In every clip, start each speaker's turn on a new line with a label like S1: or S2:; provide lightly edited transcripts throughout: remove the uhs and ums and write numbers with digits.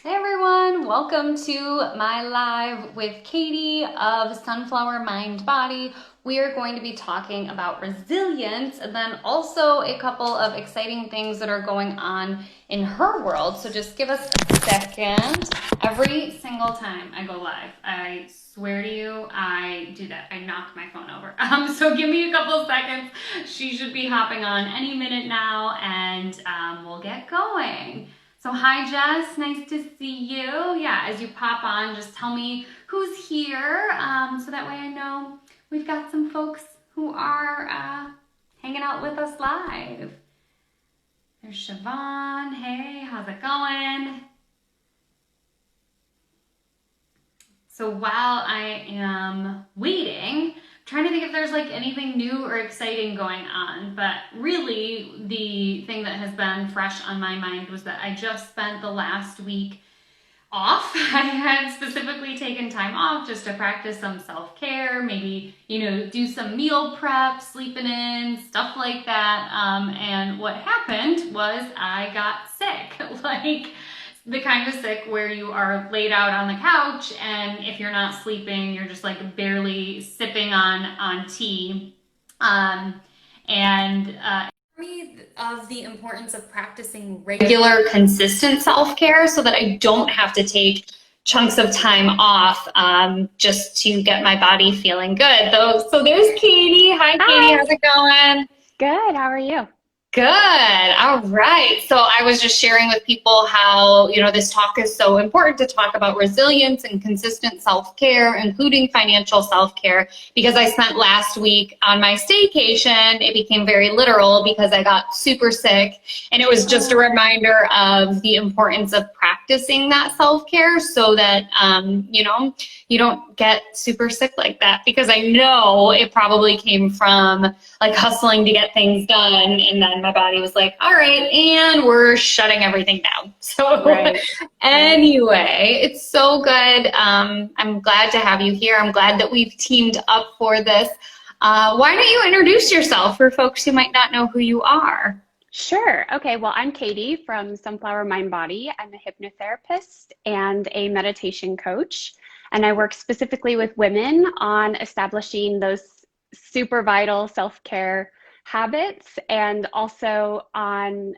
S1: Hey everyone, welcome to my live with Katie of Sunflower Mind Body. We are going to be talking about resilience and then also a couple of exciting things that are going on in her world. So just give us a second. Every single time I go live, I swear to you, I do that. I knock my phone over. So give me a couple seconds. She should be hopping on any minute now and we'll get going. So hi Jess, nice to see you. Yeah, as you pop on, just tell me who's here so that way I know we've got some folks who are hanging out with us live. There's Siobhan. Hey, how's it going? So while I am waiting, trying to think if there's like anything new or exciting going on, but really the thing that has been fresh on my mind was that I just spent the last week off. I had specifically taken time off just to practice some self-care, maybe, do some meal prep, sleeping in, stuff like that. And what happened was I got sick, like the kind of sick where you are laid out on the couch and if you're not sleeping, you're just like barely sipping on tea. Of the importance of practicing regular, consistent self-care so that I don't have to take chunks of time off just to get my body feeling good. So there's Katie. Hi, Katie. How's it going?
S2: Good. How are you?
S1: Good. All right. So I was just sharing with people how, this talk is so important to talk about resilience and consistent self-care, including financial self-care, because I spent last week on my staycation. It became very literal because I got super sick, and it was just a reminder of the importance of practicing that self-care so that, you don't get super sick like that, because I know it probably came from like hustling to get things done, and then my body was like, all right, and we're shutting everything down. So anyway, it's so good. I'm glad to have you here. I'm glad that we've teamed up for this. Why don't you introduce yourself for folks who might not know who you are?
S2: Sure. Okay. Well, I'm Katie from Sunflower Mind Body. I'm a hypnotherapist and a meditation coach. And I work specifically with women on establishing those super vital self-care habits and also on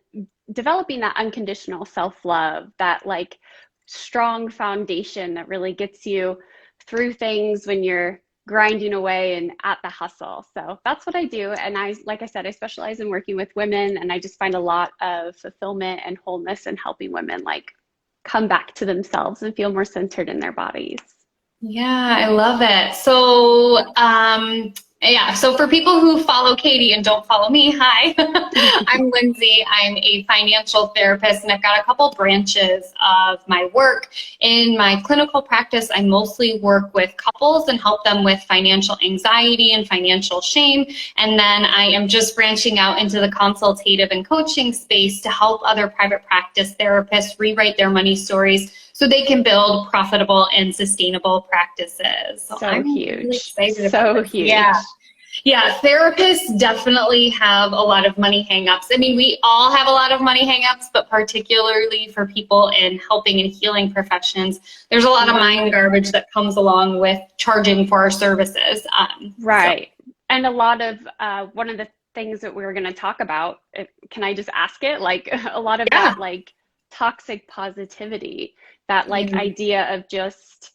S2: developing that unconditional self-love, that like strong foundation that really gets you through things when you're grinding away and at the hustle. So that's what I do. And like I said, I specialize in working with women, and I just find a lot of fulfillment and wholeness in helping women like come back to themselves and feel more centered in their bodies.
S1: Yeah, I love it. So, so for people who follow Katie and don't follow me, hi, I'm Lindsay. I'm a financial therapist, and I've got a couple branches of my work. In my clinical practice, I mostly work with couples and help them with financial anxiety and financial shame. And then I am just branching out into the consultative and coaching space to help other private practice therapists rewrite their money stories so they can build profitable and sustainable practices. So I'm
S2: huge.
S1: Really excited
S2: so
S1: about this.
S2: Huge.
S1: Yeah, therapists definitely have a lot of money hangups. I mean, we all have a lot of money hangups, but particularly for people in helping and healing professions, there's a lot of mind garbage that comes along with charging for our services.
S2: Right. So. And a lot of, one of the things that we were going to talk about, can I just ask it? Like a lot of that, like toxic positivity, that like idea of just,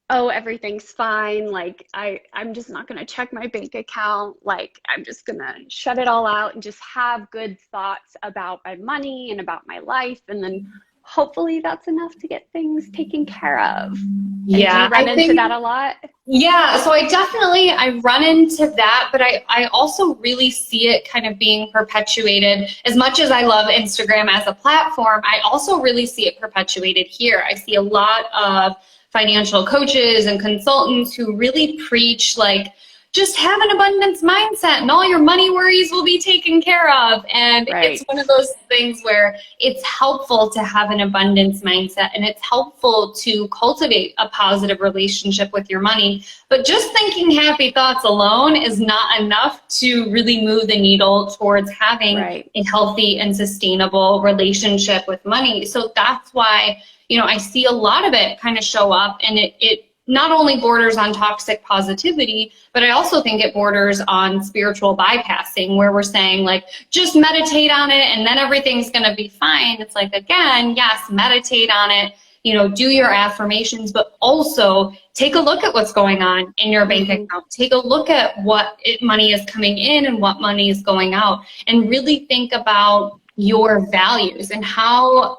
S2: oh, everything's fine. Like I'm just not going to check my bank account. Like I'm just going to shut it all out and just have good thoughts about my money and about my life. And then hopefully that's enough to get things taken care of.
S1: Yeah.
S2: Do you run into that a lot?
S1: Yeah, so I run into that, but I also really see it kind of being perpetuated. As much as I love Instagram as a platform, I also really see it perpetuated here. I see a lot of financial coaches and consultants who really preach like, just have an abundance mindset and all your money worries will be taken care of. And it's one of those things where it's helpful to have an abundance mindset, and it's helpful to cultivate a positive relationship with your money. But just thinking happy thoughts alone is not enough to really move the needle towards having a healthy and sustainable relationship with money. So that's why, you know, I see a lot of it kind of show up, and it not only borders on toxic positivity, but I also think it borders on spiritual bypassing, where we're saying like, just meditate on it and then everything's going to be fine. It's like, again, yes, meditate on it, you know, do your affirmations, but also take a look at what's going on in your bank account. Take a look at what money is coming in and what money is going out, and really think about your values and how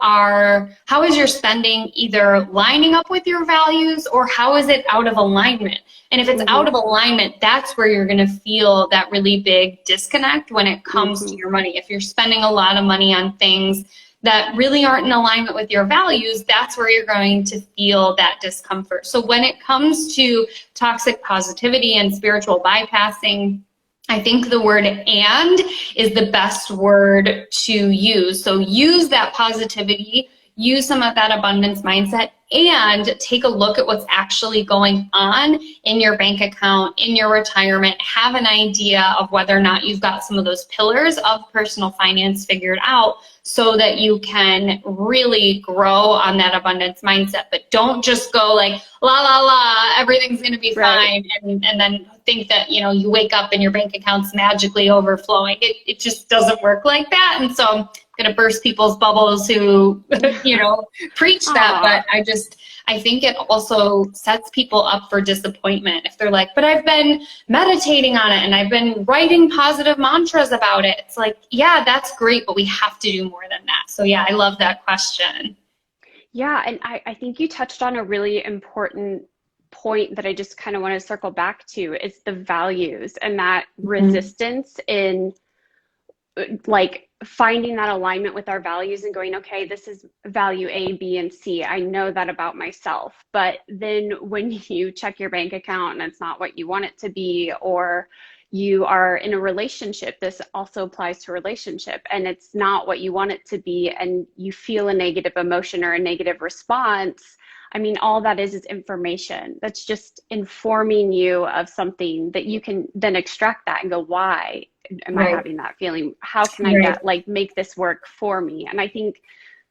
S1: is your spending either lining up with your values, or how is it out of alignment? And if it's out of alignment, that's where you're going to feel that really big disconnect when it comes to your money. If you're spending a lot of money on things that really aren't in alignment with your values, that's where you're going to feel that discomfort. So when it comes to toxic positivity and spiritual bypassing, I think the word "and" is the best word to use. So use that positivity, use some of that abundance mindset, and take a look at what's actually going on in your bank account, in your retirement. Have an idea of whether or not you've got some of those pillars of personal finance figured out, so that you can really grow on that abundance mindset. But don't just go like, la, la, la, everything's going to be fine. And then think that, you know, you wake up and your bank account's magically overflowing. It just doesn't work like that. And so I'm going to burst people's bubbles who, you know, preach that. But I think it also sets people up for disappointment if they're like, but I've been meditating on it and I've been writing positive mantras about it. It's like, yeah, that's great, but we have to do more than that. So yeah, I love that question.
S2: Yeah, and I think you touched on a really important point that I just kind of want to circle back to, is the values and that resistance in like finding that alignment with our values and going, okay, this is value A, B, and C. I know that about myself. But then when you check your bank account and it's not what you want it to be, or you are in a relationship, this also applies to a relationship, and it's not what you want it to be, and you feel a negative emotion or a negative response. I mean, all that is information that's just informing you of something that you can then extract that and go, why am I having that feeling? How can I get, like, make this work for me? And I think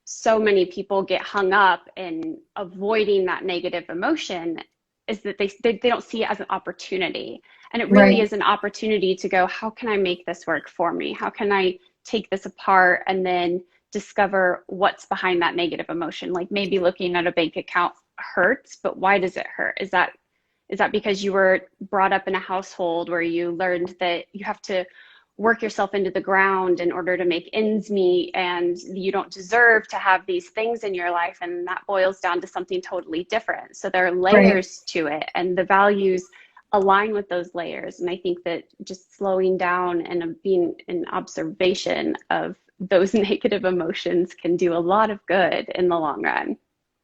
S2: so many people get hung up in avoiding that negative emotion, is that they don't see it as an opportunity. And it really is an opportunity to go, how can I make this work for me? How can I take this apart and then discover what's behind that negative emotion? Like, maybe looking at a bank account hurts, but why does it hurt? Is that because you were brought up in a household where you learned that you have to work yourself into the ground in order to make ends meet, and you don't deserve to have these things in your life? And that boils down to something totally different. So there are layers to it, and the values align with those layers. And I think that just slowing down and being in observation of those negative emotions can do a lot of good in the long run.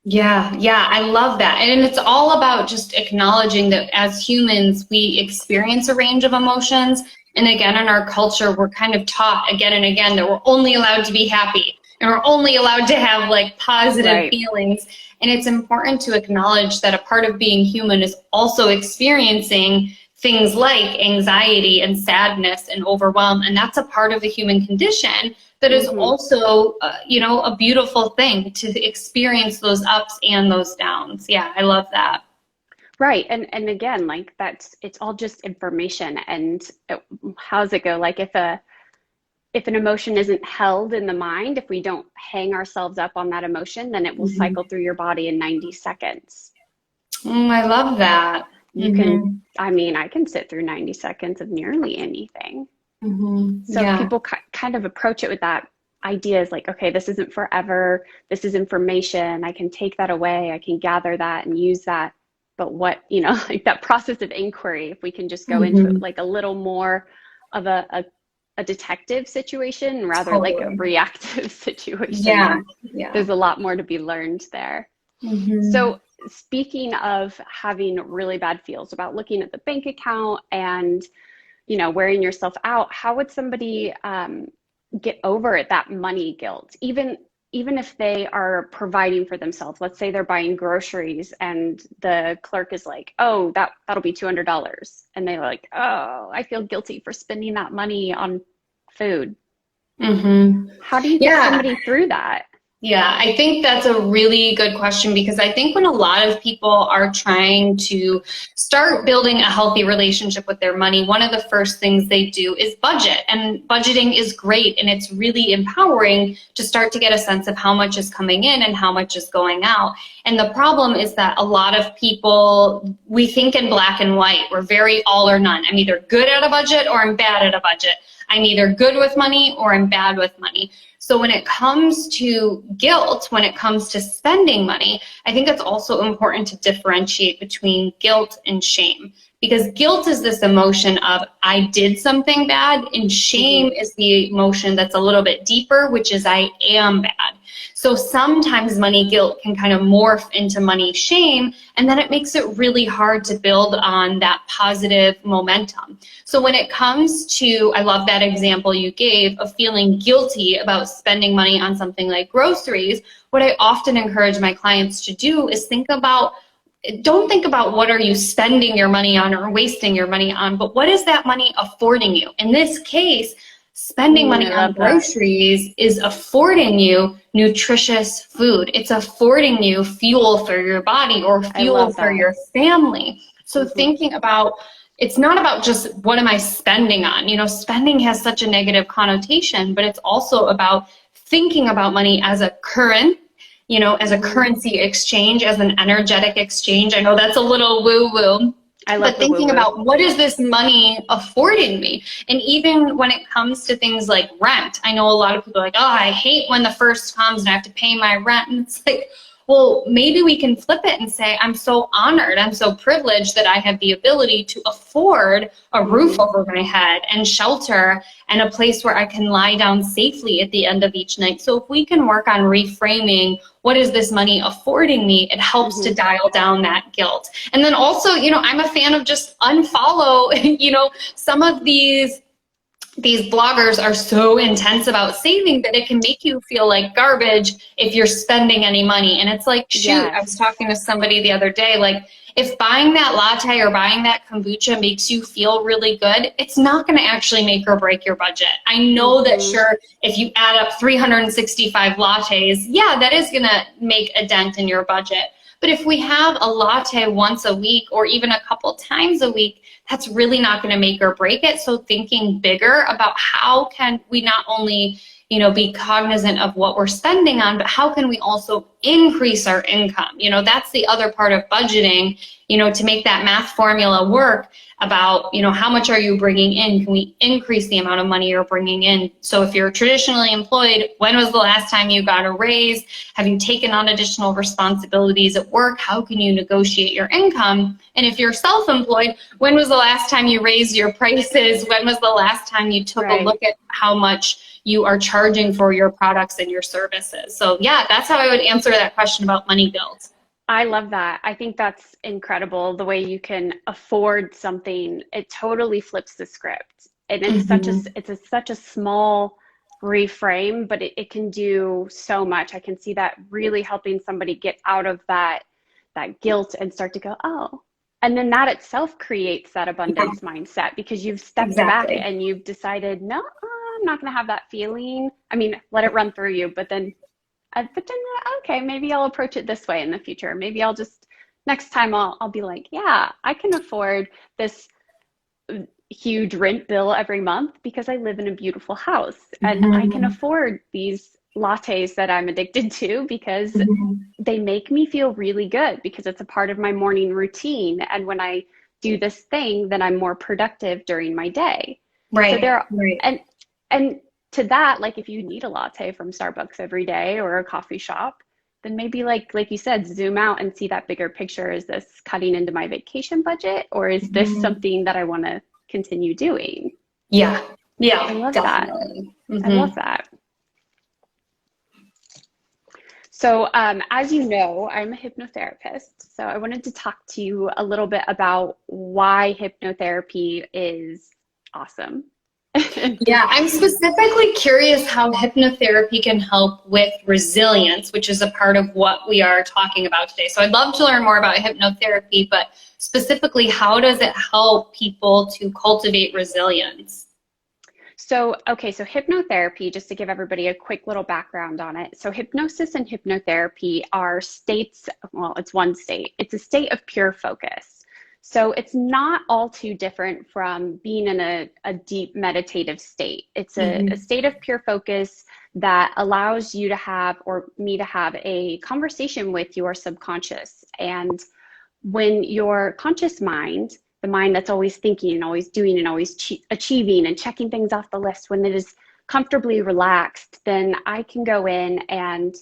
S1: Yeah, I love that. And it's all about just acknowledging that as humans, we experience a range of emotions. And again, in our culture, we're kind of taught again and again that we're only allowed to be happy, and we're only allowed to have like positive feelings. And it's important to acknowledge that a part of being human is also experiencing things like anxiety and sadness and overwhelm. And that's a part of the human condition that is also, you know, a beautiful thing to experience those ups and those downs. Yeah, I love that.
S2: Right. And again, like, it's all just information. And how's it go? Like, if an emotion isn't held in the mind, if we don't hang ourselves up on that emotion, then it will cycle through your body in 90 seconds.
S1: I love that.
S2: You can, I mean, I can sit through 90 seconds of nearly anything. So people kind of approach it with that idea, is like, okay, this isn't forever. This is information. I can take that away. I can gather that and use that. But what, you know, like that process of inquiry, if we can just go into it like a little more of a detective situation rather like a reactive situation. There's a lot more to be learned there. So speaking of having really bad feels about looking at the bank account and, wearing yourself out, how would somebody get over that money guilt? Even if they are providing for themselves, let's say they're buying groceries and the clerk is like, oh, that'll be $200. And they're like, oh, I feel guilty for spending that money on food. How do you get somebody through that?
S1: Yeah, I think that's a really good question, because I think when a lot of people are trying to start building a healthy relationship with their money, one of the first things they do is budget. And budgeting is great, and it's really empowering to start to get a sense of how much is coming in and how much is going out. And the problem is that a lot of people, we think in black and white. We're very all or none. I'm either good at a budget or I'm bad at a budget. I'm either good with money or I'm bad with money. So when it comes to guilt, when it comes to spending money, I think it's also important to differentiate between guilt and shame. Because guilt is this emotion of, I did something bad, and shame is the emotion that's a little bit deeper, which is, I am bad. So sometimes money guilt can kind of morph into money shame, and then it makes it really hard to build on that positive momentum. So when it comes to, I love that example you gave of feeling guilty about spending money on something like groceries, what I often encourage my clients to do is don't think about what are you spending your money on or wasting your money on, but what is that money affording you? In this case, spending money on groceries is affording you nutritious food. It's affording you fuel for your body or fuel for your family. So thinking about, it's not about just what am I spending on? Spending has such a negative connotation, but it's also about thinking about money as a current, as a currency exchange, as an energetic exchange. I know that's a little woo-woo, but thinking about what is this money affording me? And even when it comes to things like rent, I know a lot of people are like, oh, I hate when the first comes and I have to pay my rent. And it's like, well, maybe we can flip it and say, I'm so honored, I'm so privileged that I have the ability to afford a roof over my head and shelter and a place where I can lie down safely at the end of each night. So if we can work on reframing, what is this money affording me? It helps to dial down that guilt. And then also, I'm a fan of just unfollow, some of these bloggers are so intense about saving that it can make you feel like garbage if you're spending any money. And it's like, shoot, I was talking to somebody the other day, like, if buying that latte or buying that kombucha makes you feel really good, it's not going to actually make or break your budget. I know that sure, if you add up 365 lattes, that is going to make a dent in your budget. But if we have a latte once a week or even a couple times a week, that's really not going to make or break it. So thinking bigger about how can we not only, be cognizant of what we're spending on, but how can we also increase our income? That's the other part of budgeting, to make that math formula work about, how much are you bringing in? Can we increase the amount of money you're bringing in? So if you're traditionally employed, when was the last time you got a raise? Have you taken on additional responsibilities at work? How can you negotiate your income? And if you're self-employed, when was the last time you raised your prices? When was the last time you took a look at how much you are charging for your products and your services? So that's how I would answer that question about money guilt.
S2: I love that. I think that's incredible. The way you can afford something, it totally flips the script. And it's such a small reframe, but it can do so much. I can see that really helping somebody get out of that guilt and start to go, oh, and then that itself creates that abundance mindset, because you've stepped back and you've decided, no, I'm not going to have that feeling. I mean, let it run through you, but then okay, maybe I'll approach it this way in the future. Maybe I'll just, next time I'll be like, I can afford this huge rent bill every month because I live in a beautiful house, and I can afford these lattes that I'm addicted to because they make me feel really good, because it's a part of my morning routine. And when I do this thing, then I'm more productive during my day.
S1: Right.
S2: So and to that, like, if you need a latte from Starbucks every day or a coffee shop, then maybe like you said, zoom out and see that bigger picture. Is this cutting into my vacation budget, or is this something that I want to continue doing?
S1: Yeah.
S2: I love that. I love that. So, as you know, I'm a hypnotherapist. So I wanted to talk to you a little bit about why hypnotherapy is awesome.
S1: Yeah, I'm specifically curious how hypnotherapy can help with resilience, which is a part of what we are talking about today. So I'd love to learn more about hypnotherapy, but specifically, how does it help people to cultivate resilience?
S2: So, okay, so hypnotherapy, just to give everybody a quick little background on it. So hypnosis and hypnotherapy are states, well, it's one state. It's a state of pure focus. So it's not all too different from being in a deep meditative state. It's a state of pure focus that allows you to have, or me to have, a conversation with your subconscious. And when your conscious mind, the mind that's always thinking and always doing and always achieving and checking things off the list, when it is comfortably relaxed, then I can go in and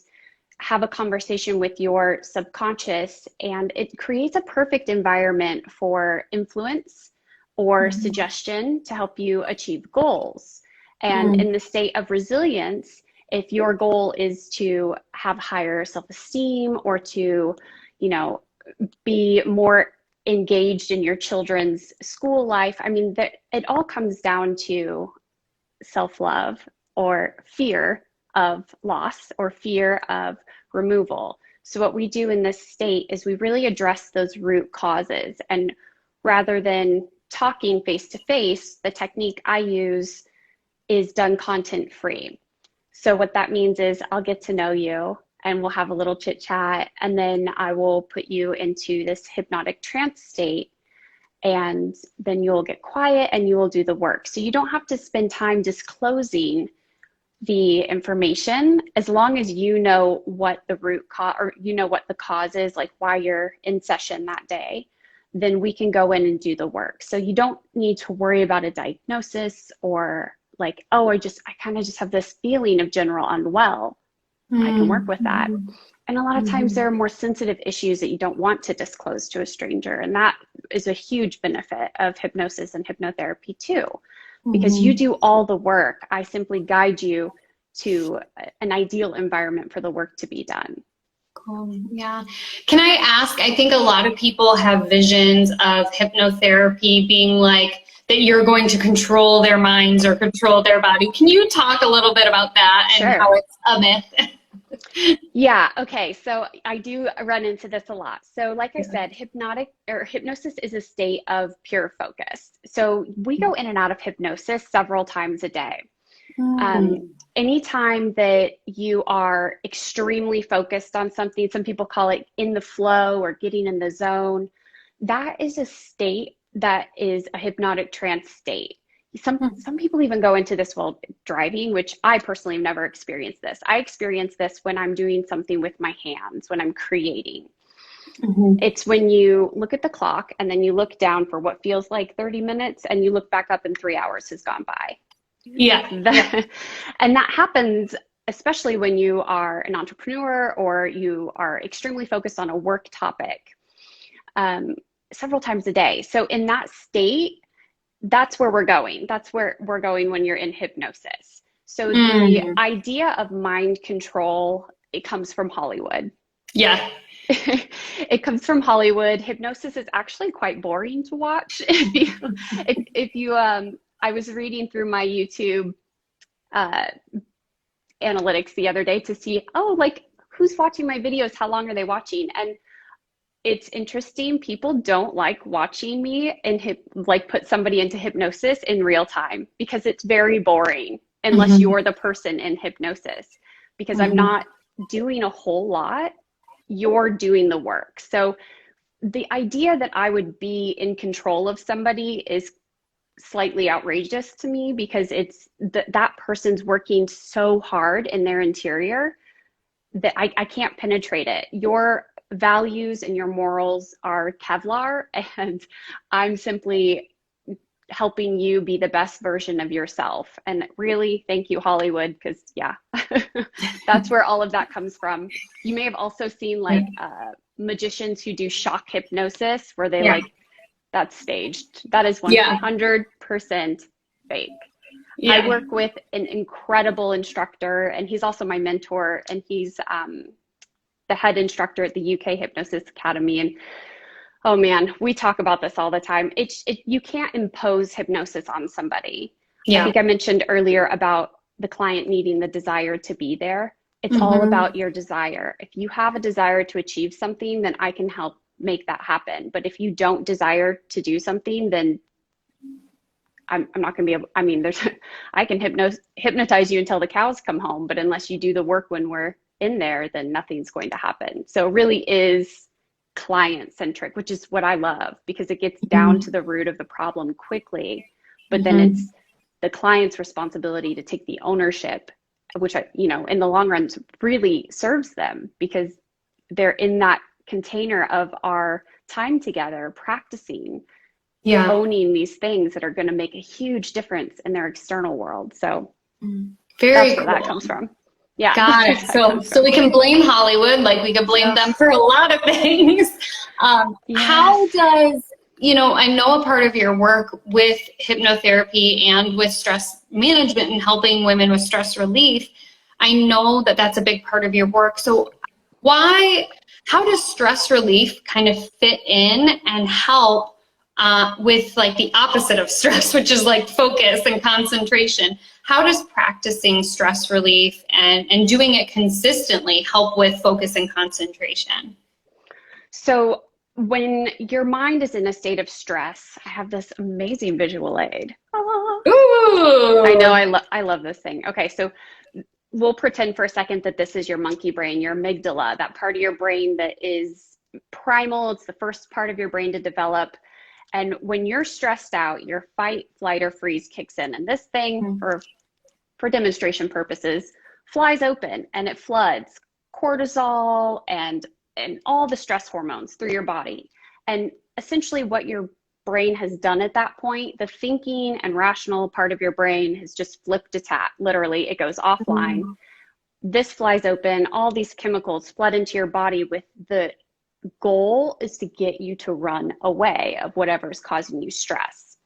S2: have a conversation with your subconscious, and it creates a perfect environment for influence or suggestion to help you achieve goals. And in the state of resilience, if your goal is to have higher self-esteem or to, you know, be more engaged in your children's school life, I mean, it all comes down to self-love or fear of loss or fear of removal. So what we do in this state is we really address those root causes. And rather than talking face to face, the technique I use is done content free. So what that means is I'll get to know you and we'll have a little chit chat, and then I will put you into this hypnotic trance state, and then you'll get quiet and you will do the work. So you don't have to spend time disclosing the information, as long as you know what the root cause, or you know what the cause is, like why you're in session that day, then we can go in and do the work. So you don't need to worry about a diagnosis or like, oh, I kind of just have this feeling of general unwell. I can work with that. And a lot of times there are more sensitive issues that you don't want to disclose to a stranger. And that is a huge benefit of hypnosis and hypnotherapy too, because you do all the work. I simply guide you to an ideal environment for the work to be done.
S1: Cool. Yeah. Can I ask, I think a lot of people have visions of hypnotherapy being like that you're going to control their minds or control their body. Can you talk a little bit about that and
S2: Sure.
S1: how it's a myth?
S2: Yeah. Okay. So I do run into this a lot. So like I said, hypnosis is a state of pure focus. So we go in and out of hypnosis several times a day. Anytime that you are extremely focused on something, some people call it in the flow or getting in the zone, that is a state that is a hypnotic trance state. Some people even go into this while driving, which I personally have never experienced this. I experience this when I'm doing something with my hands, when I'm creating. It's when you look at the clock and then you look down for what feels like 30 minutes and you look back up and 3 hours has gone by.
S1: Yeah.
S2: And that happens especially when you are an entrepreneur or you are extremely focused on a work topic several times a day. So in that state, that's where we're going. That's where we're going when you're in hypnosis. So the idea of mind control, it comes from Hollywood.
S1: Yeah.
S2: It comes from Hollywood. Hypnosis is actually quite boring to watch. I was reading through my YouTube analytics the other day to see, like who's watching my videos? How long are they watching? And it's interesting. People don't like watching me and put somebody into hypnosis in real time because it's very boring unless you're the person in hypnosis, because I'm not doing a whole lot. You're doing the work. So the idea that I would be in control of somebody is slightly outrageous to me, because it's that person's working so hard in their interior that I can't penetrate it. Your values and your morals are Kevlar, and I'm simply helping you be the best version of yourself. And really, thank you, Hollywood, because that's where all of that comes from. You may have also seen magicians who do shock hypnosis where they that's staged. That is 100% fake. I work with an incredible instructor, and he's also my mentor, and he's the head instructor at the UK Hypnosis Academy. And oh man, we talk about this all the time. You can't impose hypnosis on somebody. I think I mentioned earlier about the client needing the desire to be there. It's all about your desire. If you have a desire to achieve something, then I can help make that happen. But if you don't desire to do something, then I'm not going to be able, I mean, I can hypnotize you until the cows come home, but unless you do the work when we're in there, then nothing's going to happen. So it really is client centric, which is what I love, because it gets down to the root of the problem quickly, but then it's the client's responsibility to take the ownership, which in the long run really serves them, because they're in that container of our time together practicing, owning these things that are going to make a huge difference in their external world. So that's where that comes from. Yeah.
S1: Got it. So we can blame Hollywood, like we can blame them for a lot of things. How does, I know a part of your work with hypnotherapy and with stress management and helping women with stress relief, I know that that's a big part of your work. So how does stress relief kind of fit in and help with like the opposite of stress, which is like focus and concentration? How does practicing stress relief and doing it consistently help with focus and concentration?
S2: So when your mind is in a state of stress, I have this amazing visual aid.
S1: Ooh.
S2: I know, I love this thing. Okay, so we'll pretend for a second that this is your monkey brain, your amygdala, that part of your brain that is primal. It's the first part of your brain to develop. And when you're stressed out, your fight, flight, or freeze kicks in. And this thing, for demonstration purposes, flies open and it floods cortisol and all the stress hormones through your body. And essentially what your brain has done at that point, the thinking and rational part of your brain has just flipped a tap. Literally, it goes offline. This flies open, all these chemicals flood into your body with the goal is to get you to run away of whatever's causing you stress.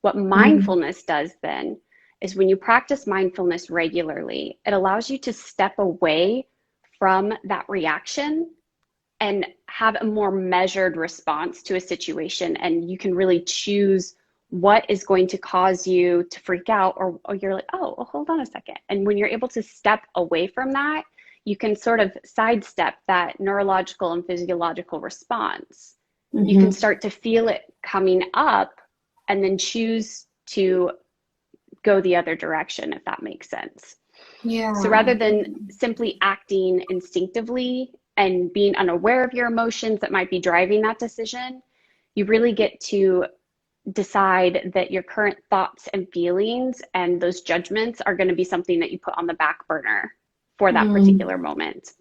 S2: What mindfulness does then is when you practice mindfulness regularly, it allows you to step away from that reaction and have a more measured response to a situation. And you can really choose what is going to cause you to freak out, or you're like, oh, well, hold on a second. And when you're able to step away from that, you can sort of sidestep that neurological and physiological response. You can start to feel it coming up and then choose to go the other direction, if that makes sense. Yeah. So rather than simply acting instinctively and being unaware of your emotions that might be driving that decision, you really get to decide that your current thoughts and feelings and those judgments are going to be something that you put on the back burner for that particular moment.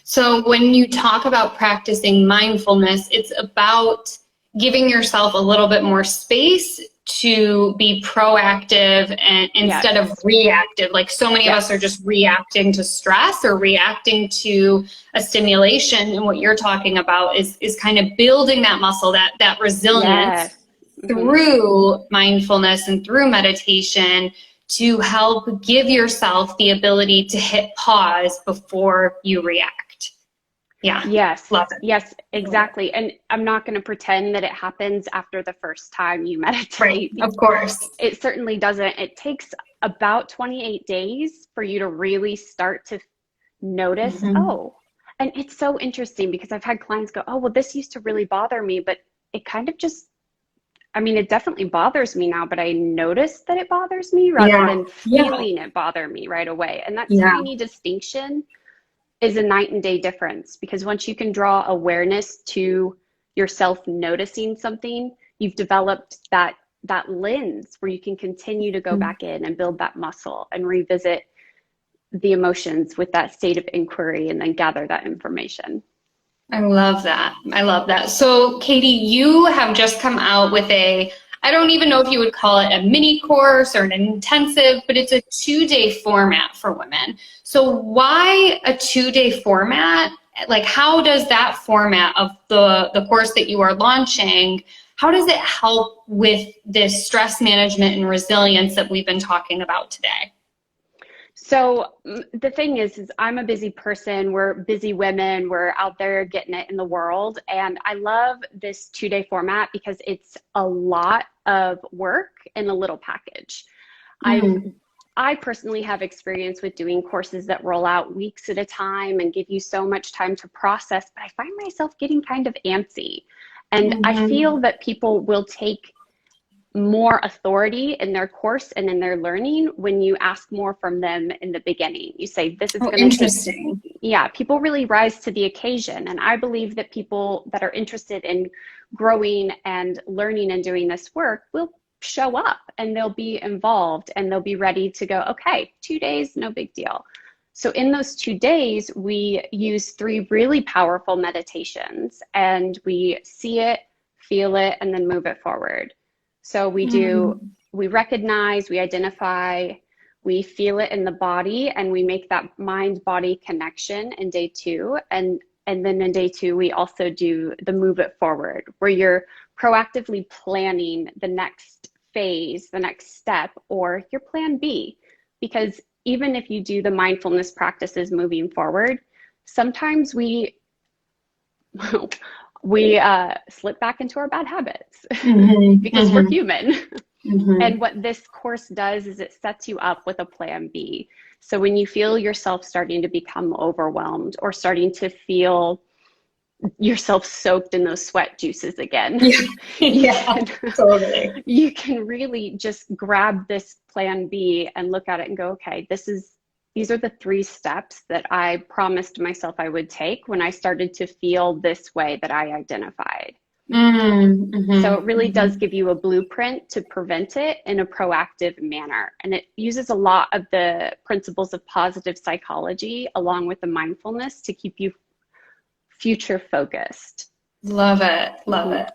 S1: So when you talk about practicing mindfulness, it's about giving yourself a little bit more space to be proactive and instead of reactive. Like so many of us are just reacting to stress or reacting to a stimulation. And what you're talking about is kind of building that muscle, that resilience through mindfulness and through meditation to help give yourself the ability to hit pause before you react. Yeah.
S2: Yes.
S1: Love it.
S2: Yes, exactly. And I'm not going to pretend that it happens after the first time you meditate.
S1: Right. Of course.
S2: It certainly doesn't. It takes about 28 days for you to really start to notice, oh, and it's so interesting because I've had clients go, oh, well, this used to really bother me, but it kind of just, I mean, it definitely bothers me now, but I notice that it bothers me rather than feeling it bother me right away. And that tiny distinction is a night and day difference, because once you can draw awareness to yourself noticing something, you've developed that lens where you can continue to go back in and build that muscle and revisit the emotions with that state of inquiry and then gather that information.
S1: I love that. I love that. So Kati, you have just come out with I don't even know if you would call it a mini course or an intensive, but it's a 2-day format for women. So why a 2-day format? Like, how does that format of the course that you are launching, how does it help with this stress management and resilience that we've been talking about today?
S2: So the thing is I'm a busy person. We're busy women. We're out there getting it in the world. And I love this 2-day format because it's a lot of work in a little package. I personally have experience with doing courses that roll out weeks at a time and give you so much time to process, but I find myself getting kind of antsy. And I feel that people will take more authority in their course and in their learning when you ask more from them in the beginning. You say, this is going to
S1: interesting.
S2: Yeah, people really rise to the occasion. And I believe that people that are interested in growing and learning and doing this work will show up and they'll be involved and they'll be ready to go, okay, 2 days, no big deal. So in those 2 days, we use 3 really powerful meditations and we see it, feel it, and then move it forward. So we recognize, we identify, we feel it in the body, and we make that mind-body connection in day 2. And then in day 2, we also do the move it forward, where you're proactively planning the next phase, the next step, or your plan B. Because even if you do the mindfulness practices moving forward, sometimes we slip back into our bad habits because we're human. And what this course does is it sets you up with a plan B. So when you feel yourself starting to become overwhelmed or starting to feel yourself soaked in those sweat juices again,
S1: Totally.
S2: You can really just grab this plan B and look at it and go, okay, these are the 3 steps that I promised myself I would take when I started to feel this way that I identified. So it really does give you a blueprint to prevent it in a proactive manner. And it uses a lot of the principles of positive psychology along with the mindfulness to keep you future focused.
S1: Love it. Love it.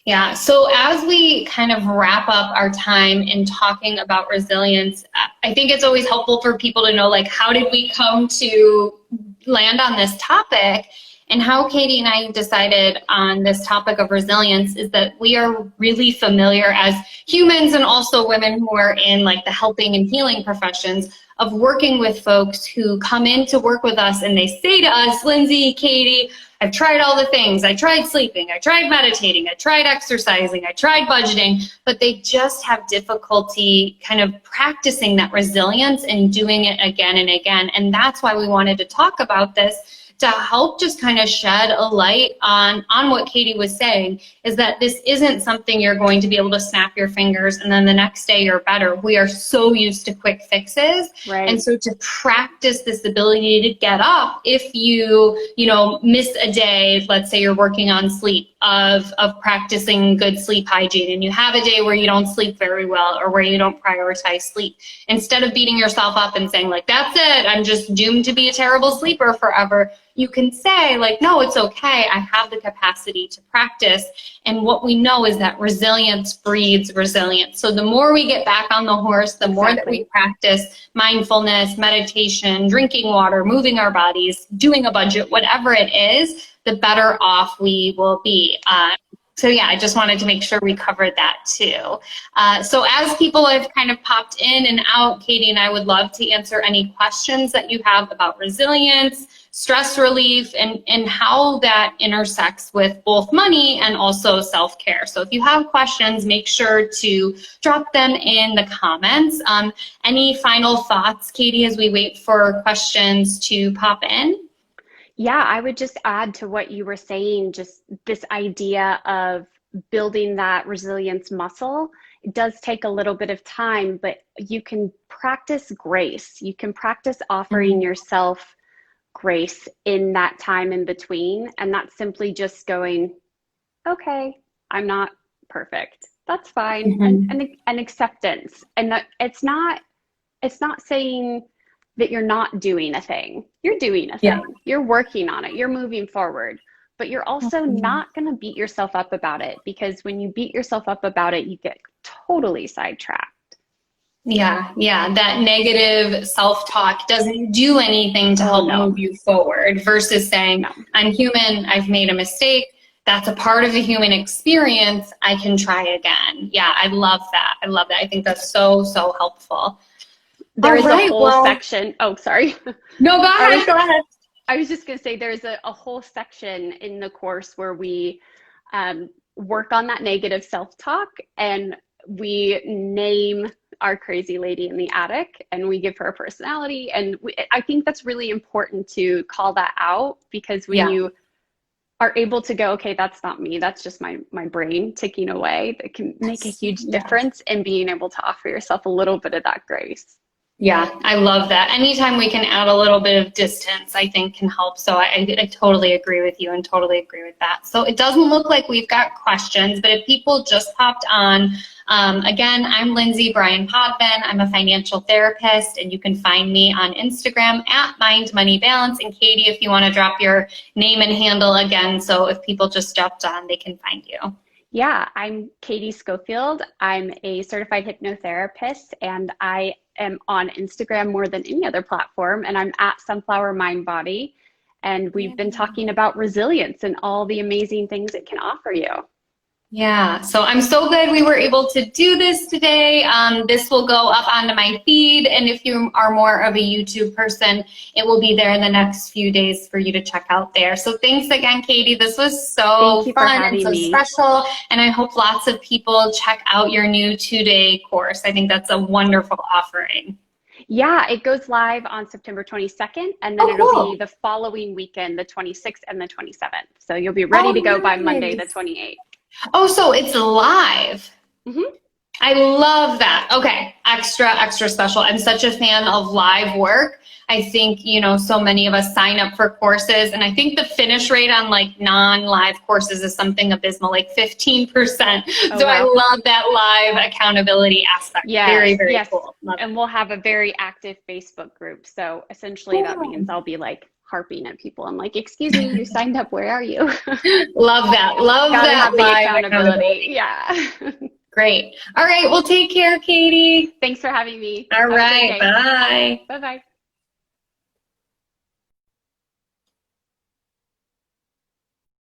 S1: Yeah. So as we kind of wrap up our time in talking about resilience, I think it's always helpful for people to know, like, how did we come to land on this topic? And how Kati and I decided on this topic of resilience is that we are really familiar as humans and also women who are in like the helping and healing professions of working with folks who come in to work with us and they say to us, Lindsay, Kati, I've tried all the things. I tried sleeping, I tried meditating, I tried exercising, I tried budgeting, but they just have difficulty kind of practicing that resilience and doing it again and again. And that's why we wanted to talk about this, to help just kind of shed a light on what Kati was saying, is that this isn't something you're going to be able to snap your fingers and then the next day you're better. We are so used to quick fixes.
S2: Right.
S1: And so to practice this ability to get up, if you miss a day, let's say you're working on sleep, of practicing good sleep hygiene, and you have a day where you don't sleep very well or where you don't prioritize sleep, instead of beating yourself up and saying like, that's it, I'm just doomed to be a terrible sleeper forever, you can say like, no, it's okay. I have the capacity to practice. And what we know is that resilience breeds resilience. So the more we get back on the horse, the more that we practice mindfulness, meditation, drinking water, moving our bodies, doing a budget, whatever it is, the better off we will be. So yeah, I just wanted to make sure we covered that too. So as people have kind of popped in and out, Kati and I would love to answer any questions that you have about resilience, stress relief, and how that intersects with both money and also self-care. So if you have questions, make sure to drop them in the comments. Any final thoughts, Kati, as we wait for questions to pop in?
S2: Yeah, I would just add to what you were saying, just this idea of building that resilience muscle. It does take a little bit of time, but you can practice grace. You can practice offering yourself grace in that time in between. And that's simply just going, okay, I'm not perfect. That's fine. And acceptance. And that it's not saying that you're not doing a thing. You're doing a thing. Yeah. You're working on it. You're moving forward. But you're also not going to beat yourself up about it, because when you beat yourself up about it, you get totally sidetracked.
S1: Yeah. That negative self-talk doesn't do anything to help move you forward, versus saying, I'm human, I've made a mistake. That's a part of the human experience. I can try again. Yeah, I love that. I think that's so, so helpful.
S2: there is a
S1: right,
S2: whole section. Oh, sorry.
S1: No, go ahead. Go ahead.
S2: I was just going to say there's a whole section in the course where we work on that negative self-talk, and we name our crazy lady in the attic, and we give her a personality. And I think that's really important to call that out, because when you are able to go, okay, that's not me, that's just my brain ticking away, that can make a huge difference in being able to offer yourself a little bit of that grace.
S1: Yeah, I love that. Anytime we can add a little bit of distance, I think can help. So I totally agree with you and totally agree with that. So it doesn't look like we've got questions, but if people just popped on, again, I'm Lindsay Bryan-Podvin. I'm a financial therapist, and you can find me on Instagram at Mind Money Balance. And Kati, if you want to drop your name and handle again, so if people just jumped on, they can find you.
S2: Yeah, I'm Kati Schofield. I'm a certified hypnotherapist, and I am on Instagram more than any other platform, and I'm at Sunflower Mind Body. And we've been talking about resilience and all the amazing things it can offer you.
S1: Yeah, so I'm so glad we were able to do this today. This will go up onto my feed, and if you are more of a YouTube person, it will be there in the next few days for you to check out there. So thanks again, Kati. This was so fun and so special, and I hope lots of people check out your new 2-day course. I think that's a wonderful offering.
S2: Yeah, it goes live on September 22nd, and then it'll be the following weekend, the 26th and the 27th. So you'll be ready to go by Monday, the 28th.
S1: Oh, so it's live. I love that. Okay, extra special. I'm such a fan of live work. I think, you know, so many of us sign up for courses, and I think the finish rate on like non-live courses is something abysmal, like 15%. So wow. I love that live accountability aspect. Yes, very cool. Love
S2: and we'll have a very active Facebook group. So essentially that means I'll be like harping at people. I'm like, excuse me, you signed up, where are you?
S1: Love that. Love
S2: Gotta
S1: that.
S2: Have the accountability. Yeah.
S1: Great. All right. Well, take care, Kati.
S2: Thanks for having me.
S1: All right. Bye.
S2: Bye-bye.